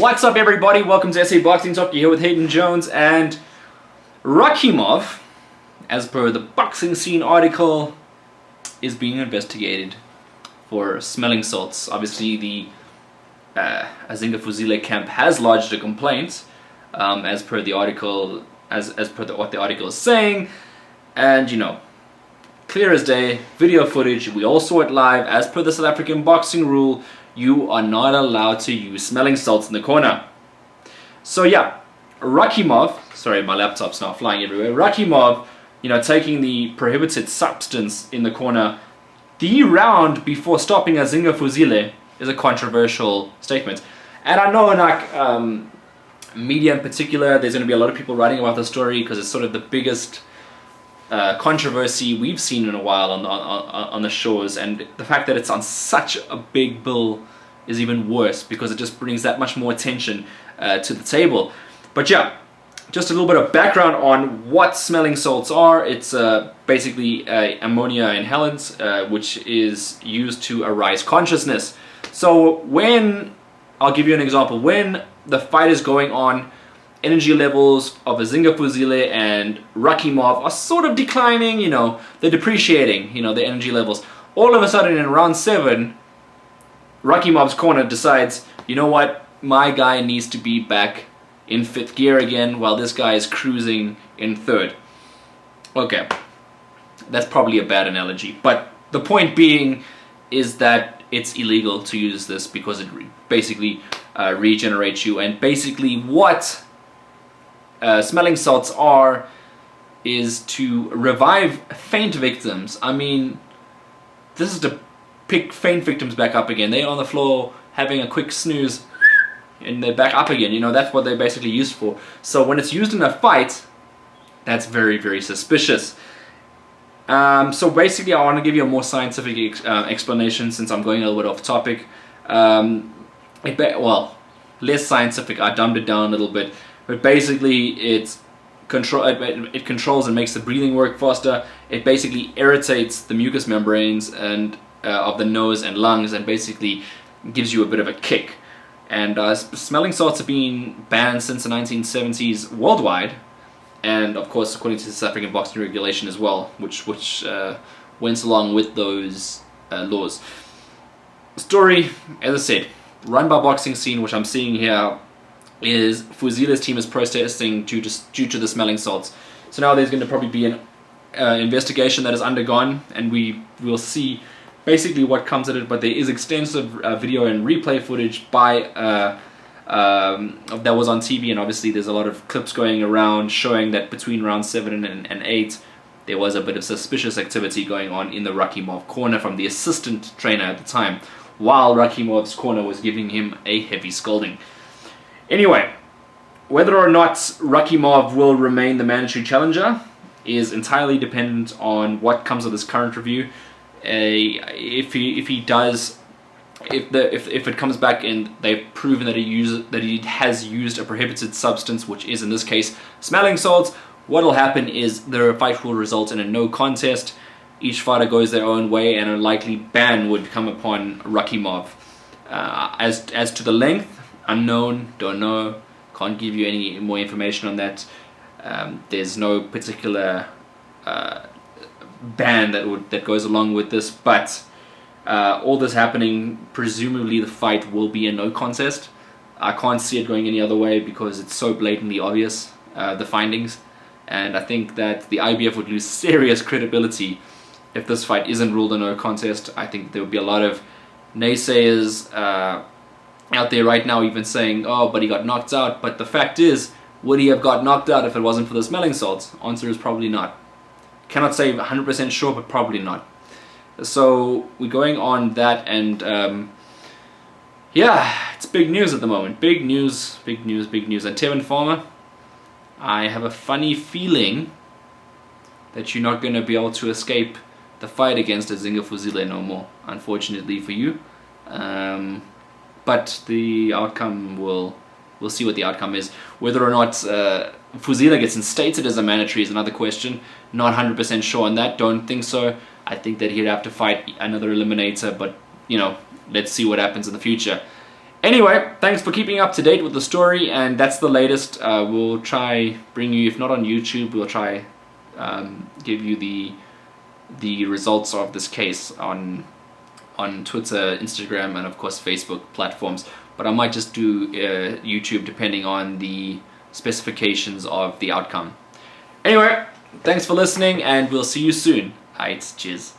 What's up, everybody? Welcome to SA Boxing Talk. You're here with Hayden Jones, and Rakhimov, as per the Boxing Scene article, is being investigated for smelling salts. Obviously, the Azinga Fuzile camp has lodged a complaint, as per the article, what the article is saying, and you know, clear as day, video footage. We all saw it live. As per the South African boxing rule, you are not allowed to use smelling salts in the corner. So yeah, Rakhimov, sorry, my laptop's now flying everywhere. Rakhimov, you know, taking the prohibited substance in the corner the round before stopping Azinga Fuzile is a controversial statement. And I know, like, media in particular, there's going to be a lot of people writing about the story because it's sort of the biggest controversy we've seen in a while on the shores, and the fact that it's on such a big bill is even worse because it just brings that much more attention to the table. But yeah, just a little bit of background on what smelling salts are. It's basically ammonia inhalants, which is used to arouse consciousness. So when, I'll give you an example, when the fight is going on, energy levels of Azinga Fuzile and Rakhimov are sort of declining, you know, they're depreciating, you know, the energy levels. All of a sudden in round 7, Rakhimov's corner decides, you know what, my guy needs to be back in 5th gear again while this guy is cruising in 3rd. Okay, that's probably a bad analogy, but the point being is that it's illegal to use this because it basically regenerates you, and basically what smelling salts are is to revive faint victims. I mean, this is to pick faint victims back up again. They're on the floor having a quick snooze and they're back up again. You know, that's what they're basically used for. So when it's used in a fight, that's very, very suspicious. So basically I want to give you a more scientific explanation since I'm going a little bit off topic. Well, less scientific. I dumbed it down a little bit. But basically, it controls and makes the breathing work faster. It basically irritates the mucous membranes and of the nose and lungs, and basically gives you a bit of a kick. And smelling salts have been banned since the 1970s worldwide, and of course, according to the South African boxing regulation as well, which went along with those laws. The story, as I said, run by Boxing Scene, which I'm seeing here, is Fuzile's team is protesting due to the smelling salts. So now there's going to probably be an investigation that is undergone, and we will see basically what comes of it. But there is extensive video and replay footage by that was on TV, and obviously there's a lot of clips going around showing that between round 7 and 8 there was a bit of suspicious activity going on in the Rakhimov corner from the assistant trainer at the time, while Rakhimov's corner was giving him a heavy scolding. Anyway, whether or not Rakhimov will remain the mandatory challenger is entirely dependent on what comes of this current review. If it comes back and they've proven that he has used a prohibited substance, which is in this case smelling salts, what will happen is the fight will result in a no contest. Each fighter goes their own way, and a likely ban would come upon Rakhimov. As to the length, unknown, don't know, can't give you any more information on that. There's no particular ban that goes along with this, but all this happening, presumably the fight will be a no contest. I can't see it going any other way because it's so blatantly obvious, the findings, and I think that the IBF would lose serious credibility if this fight isn't ruled a no contest. I think there would be a lot of naysayers out there right now even saying, oh, but he got knocked out. But the fact is, would he have got knocked out if it wasn't for the smelling salts? Answer is probably not. Cannot say 100% sure, but probably not. So we're going on that, and yeah, it's big news at the moment. Big news, big news, big news. And Tevin Farmer, I have a funny feeling that you're not going to be able to escape the fight against Azinga Fuzile no more, unfortunately for you. But the outcome we'll see what the outcome is. Whether or not Fuzile gets instated as a mandatory is another question. Not 100% sure on that. Don't think so. I think that he'd have to fight another eliminator, but you know, let's see what happens in the future. Anyway, thanks for keeping up to date with the story, and that's the latest. We'll try bring you, if not on YouTube, we'll try give you the results of this case on Twitter, Instagram, and of course Facebook platforms. But I might just do YouTube depending on the specifications of the outcome. Anyway, thanks for listening, and we'll see you soon. Alright, cheers.